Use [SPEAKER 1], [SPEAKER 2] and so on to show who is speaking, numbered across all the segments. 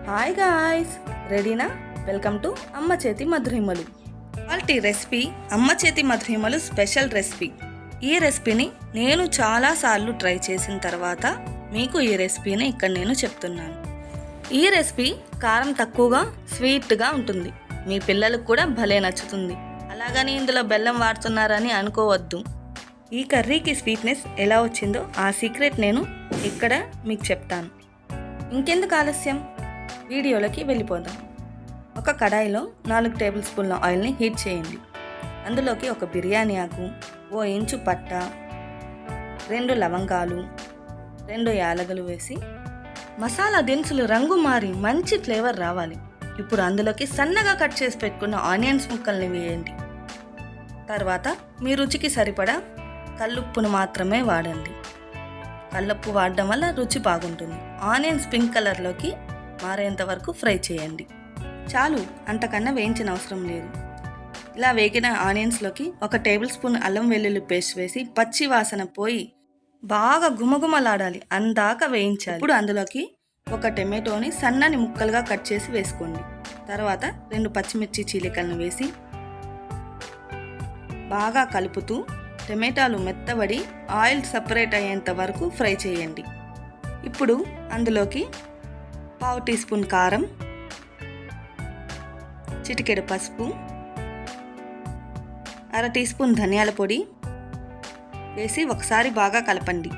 [SPEAKER 1] Hi guys, రెడీనా? Welcome to అమ్మ చేతి మధురిమలు. వాళ్ళ రెసిపీ అమ్మ చేతి మధురిమలు స్పెషల్ రెసిపీ. ఈ రెసిపీని నేను చాలాసార్లు ట్రై చేసిన తర్వాత మీకు ఈ రెసిపీని ఇక్కడ నేను చెప్తున్నాను. ఈ రెసిపీ కారం తక్కువగా స్వీట్గా ఉంటుంది. మీ పిల్లలకు కూడా భలే నచ్చుతుంది. అలాగని ఇందులో బెల్లం వాడుతున్నారని అనుకోవద్దు. ఈ కర్రీకి స్వీట్నెస్ ఎలా వచ్చిందో ఆ సీక్రెట్ నేను ఇక్కడ మీకు చెప్తాను. ఇంకెందుకు ఆలస్యం, వీడియోలోకి వెళ్ళిపోదాం. ఒక కడాయిలో 4 టేబుల్ స్పూన్ల ఆయిల్ని హీట్ చేయండి. అందులోకి ఒక బిర్యానీ ఆకు, 1 ఇంచు పట్ట, 2 లవంగాలు, 2 యాలకులు వేసి మసాలా దినుసులు రంగు మారి మంచి ఫ్లేవర్ రావాలి. ఇప్పుడు అందులోకి సన్నగా కట్ చేసి పెట్టుకున్న ఆనియన్స్ ముక్కల్ని వేయండి. తర్వాత మీ రుచికి సరిపడా కల్లుప్పును మాత్రమే వాడండి. కల్లుప్పు వాడడం వల్ల రుచి బాగుంటుంది. ఆనియన్స్ పింక్ కలర్లోకి మారేంత వరకు ఫ్రై చేయండి. చాలు, అంతకన్నా వేయించిన అవసరం లేదు. ఇలా వేగిన ఆనియన్స్లోకి 1 టేబుల్ స్పూన్ అల్లం వెల్లుల్లి పేస్ట్ వేసి పచ్చి వాసన పోయి బాగా గుమగుమలాడాలి అందాక వేయించాలి. ఇప్పుడు అందులోకి 1 టమాటోని సన్నని ముక్కలుగా కట్ చేసి వేసుకోండి. తర్వాత 2 పచ్చిమిర్చి చీలికలను వేసి బాగా కలుపుతూ టమాటాలు మెత్తబడి ఆయిల్ సపరేట్ అయ్యేంత వరకు ఫ్రై చేయండి. ఇప్పుడు అందులోకి 1/2 టీ స్పూన్ కారం, చిటికెడు పసుపు, 1/2 టీ స్పూన్ ధనియాల పొడి వేసి ఒకసారి బాగా కలపండి.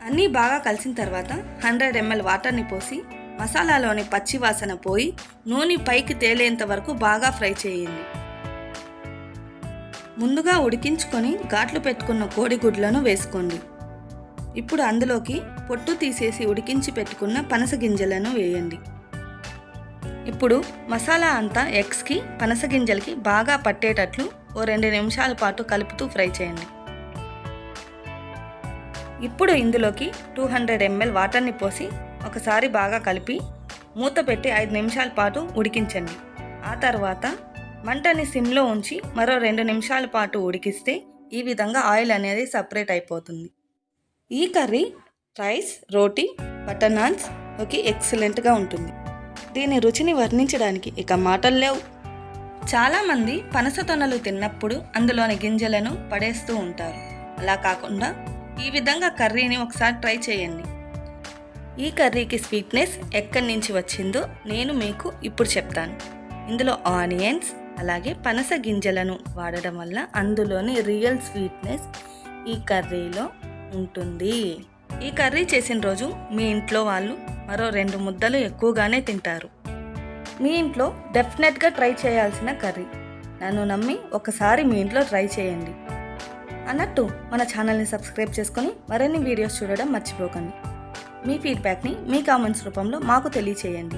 [SPEAKER 1] అన్నీ బాగా కలిసిన తర్వాత 100 ml వాటర్ని పోసి మసాలాలోని పచ్చి వాసన పోయి నూనె పైకి తేలేంత వరకు బాగా ఫ్రై చేయండి. ముందుగా ఉడికించుకొని ఘాట్లు పెట్టుకున్న కోడిగుడ్లను వేసుకోండి. ఇప్పుడు అందులోకి పొట్టు తీసేసి ఉడికించి పెట్టుకున్న పనస గింజలను వేయండి. ఇప్పుడు మసాలా అంతా ఎగ్స్కి పనస గింజలకి బాగా పట్టేటట్లు 2 నిమిషాల పాటు కలుపుతూ ఫ్రై చేయండి. ఇప్పుడు ఇందులోకి 200 ml వాటర్ని పోసి ఒకసారి బాగా కలిపి మూత పెట్టి 5 నిమిషాల పాటు ఉడికించండి. ఆ తర్వాత మంటని సిమ్లో ఉంచి మరో 2 నిమిషాల పాటు ఉడికిస్తే ఈ విధంగా ఆయిల్ అనేది సపరేట్ అయిపోతుంది. ఈ కర్రీ రైస్, రోటీ, బటర్ నాన్స్లోకి ఎక్సలెంట్గా ఉంటుంది. దీని రుచిని వర్ణించడానికి ఇక మాటలు లేవు. చాలామంది పనస తొనలు తిన్నప్పుడు అందులోని గింజలను పడేస్తూ ఉంటారు. అలా కాకుండా ఈ విధంగా కర్రీని ఒకసారి ట్రై చేయండి. ఈ కర్రీకి స్వీట్నెస్ ఎక్కడి నుంచి వచ్చిందో నేను మీకు ఇప్పుడు చెప్తాను. ఇందులో ఆనియన్స్ అలాగే పనస గింజలను వాడడం వల్ల అందులోని రియల్ స్వీట్నెస్ ఈ కర్రీలో ఉంటుంది. ఈ కర్రీ చేసిన రోజు మీ ఇంట్లో వాళ్ళు మరో 2 ముద్దలు ఎక్కువగానే తింటారు. మీ ఇంట్లో డెఫినెట్గా ట్రై చేయాల్సిన కర్రీ. నన్ను నమ్మి ఒకసారి మీ ఇంట్లో ట్రై చేయండి. అన్నట్టు మన ఛానల్ని సబ్స్క్రైబ్ చేసుకొని మరిన్ని వీడియోస్ చూడడం మర్చిపోకండి. మీ ఫీడ్బ్యాక్ని మీ కామెంట్స్ రూపంలో మాకు తెలియచేయండి.